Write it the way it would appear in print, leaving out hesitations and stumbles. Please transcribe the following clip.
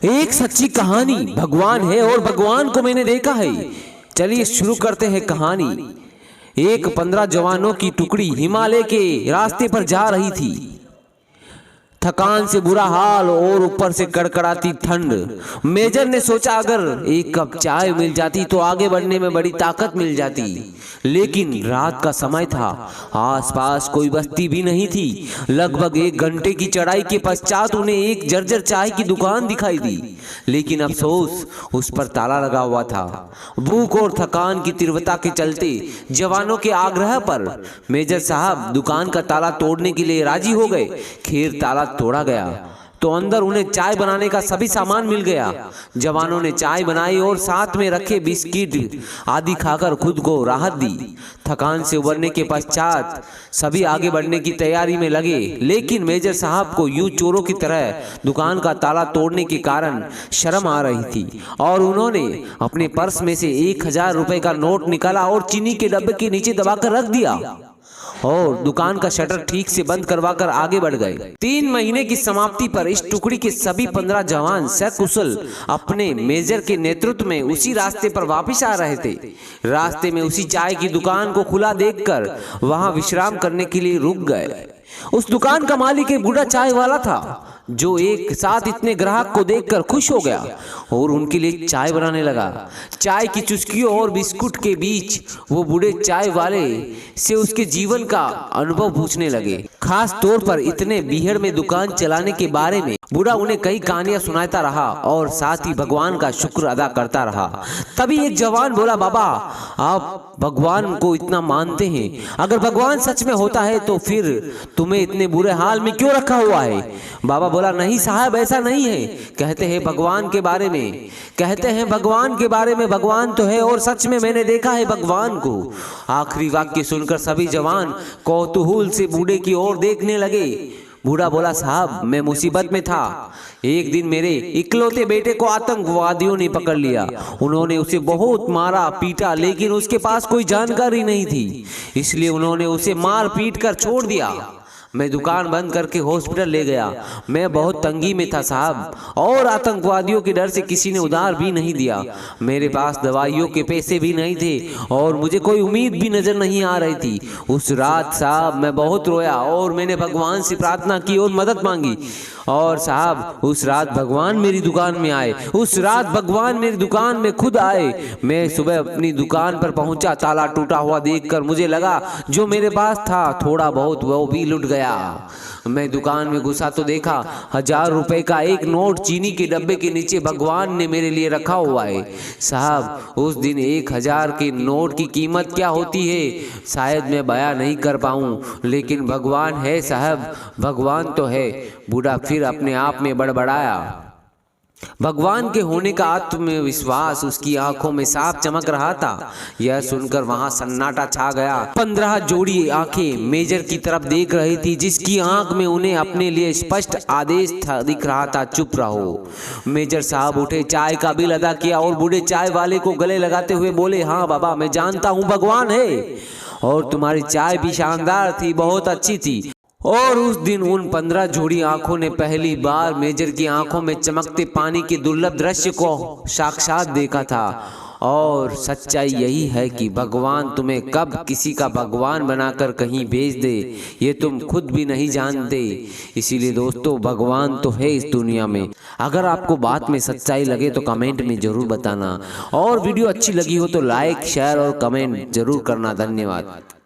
एक सच्ची कहानी। भगवान है और भगवान को मैंने देखा है। चलिए शुरू करते हैं कहानी। एक 15 जवानों की टुकड़ी हिमालय के रास्ते पर जा रही थी। थकान से बुरा हाल और ऊपर से कड़कड़ाती ठंड। मेजर ने सोचा अगर एक कप चाय मिल जाती तो आगे बढ़ने में बड़ी ताकत मिल जाती। लेकिन रात का समय था, आसपास कोई बस्ती भी नहीं थी। लगभग 1 घंटे की चढ़ाई के पश्चात उन्हें एक जर्जर चाय की दुकान दिखाई दी। लेकिन अफसोस, उस पर ताला लगा हुआ था। भूख और थकान की तीव्रता के चलते जवानों के आग्रह पर मेजर साहब दुकान का ताला तोड़ने के लिए राजी हो गए। खैर ताला तोड़ा गया तो अंदर उन्हें चाय बनाने का सभी सामान मिल गया। जवानों ने चाय बनाई और साथ में रखे बिस्किट आदि खाकर खुद को राहत दी। थकान से उबरने के पश्चात सभी आगे बढ़ने की तैयारी में लगे। लेकिन मेजर साहब को यूं चोरों की तरह दुकान का ताला तोड़ने के कारण शर्म आ रही थी और उन्होंने अपने पर्स में से 1000 रुपए का नोट निकाला और चीनी के डब्बे के नीचे दबाकर रख दिया और दुकान का शटर ठीक से बंद करवाकर आगे बढ़ गए। 3 महीने की समाप्ति पर इस टुकड़ी के सभी 15 जवान सकुशल अपने मेजर के नेतृत्व में उसी रास्ते पर वापस आ रहे थे। रास्ते में उसी चाय की दुकान को खुला देखकर वहां विश्राम करने के लिए रुक गए। उस दुकान का मालिक एक बूढ़ा चाय वाला था जो एक साथ इतने ग्राहक को देखकर खुश हो गया और उनके लिए चाय बनाने लगा। चाय की चुस्कियों और बिस्कुट के बीच वो बूढ़े चाय वाले से उसके जीवन का अनुभव पूछने लगे, खास तौर पर इतने बीहड़ में दुकान चलाने के बारे में। बूढ़ा उन्हें कई कहानियां सुनाता रहा और साथ ही भगवान का शुक्र अदा करता रहा। तभी एक जवान बोला, बाबा आप भगवान को इतना मानते हैं, अगर भगवान सच में होता है तो फिर तुम्हें इतने बुरे हाल में क्यों रखा हुआ है? बाबा बोला, नहीं साहब ऐसा नहीं है। कहते हैं भगवान के बारे में भगवान तो है और सच में मैंने देखा है भगवान को। आखिरी वाक्य सुनकर सभी जवान कौतूहल से बूढ़े की ओर देखने लगे। बूढ़ा बोला, साहब मैं मुसीबत में था। एक दिन मेरे इकलौते बेटे को आतंकवादियों ने पकड़ लिया। उन्होंने उसे बहुत मारा पीटा, लेकिन उसके पास कोई जानकारी नहीं थी, इसलिए उन्होंने उसे मार पीट कर छोड़ दिया। मैं दुकान बंद करके हॉस्पिटल ले गया। मैं बहुत तंगी में था साहब, और आतंकवादियों के डर से किसी ने उधार भी नहीं दिया। मेरे पास दवाइयों के पैसे भी नहीं थे और मुझे कोई उम्मीद भी नजर नहीं आ रही थी। उस रात साहब मैं बहुत रोया और मैंने भगवान से प्रार्थना की और मदद मांगी। और साहब उस रात भगवान मेरी दुकान में आए, उस रात भगवान मेरी दुकान में खुद आए। मैं सुबह अपनी दुकान पर पहुंचा, ताला टूटा हुआ देखकर मुझे लगा जो मेरे पास था थोड़ा बहुत वो भी लुट गया। मैं दुकान में घुसा तो देखा 1000 रुपए का एक नोट चीनी के डब्बे के नीचे भगवान ने मेरे लिए रखा हुआ है। साहब उस दिन 1000 के नोट की कीमत क्या होती है शायद मैं बयां नहीं कर पाऊं, लेकिन भगवान है साहब, भगवान तो है। बूढ़ा फिर अपने आप में बड़बड़ाया। भगवान के होने का आत्मविश्वास उसकी आंखों में साफ चमक रहा था। यह सुनकर वहां सन्नाटा छा गया। 15 जोड़ी आंखें मेजर की तरफ देख रही थी, जिसकी आंख में उन्हें अपने लिए स्पष्ट आदेश दिख रहा था, चुप रहो। मेजर साहब उठे, चाय का बिल अदा किया और बूढ़े चाय वाले को गले लगाते हुए बोले, हाँ बाबा मैं जानता हूँ भगवान है और तुम्हारी चाय भी शानदार थी, बहुत अच्छी थी। और उस दिन उन 15 जोड़ी आंखों ने पहली बार मेजर की आंखों में चमकते पानी के दुर्लभ दृश्य को साक्षात देखा था। और सच्चाई यही है कि भगवान तुम्हें कब किसी का भगवान बनाकर कहीं भेज दे ये तुम खुद भी नहीं जानते। इसीलिए दोस्तों भगवान तो है इस दुनिया में। अगर आपको बात में सच्चाई लगे तो कमेंट में जरूर बताना, और वीडियो अच्छी लगी हो तो लाइक शेयर और कमेंट जरूर करना। धन्यवाद।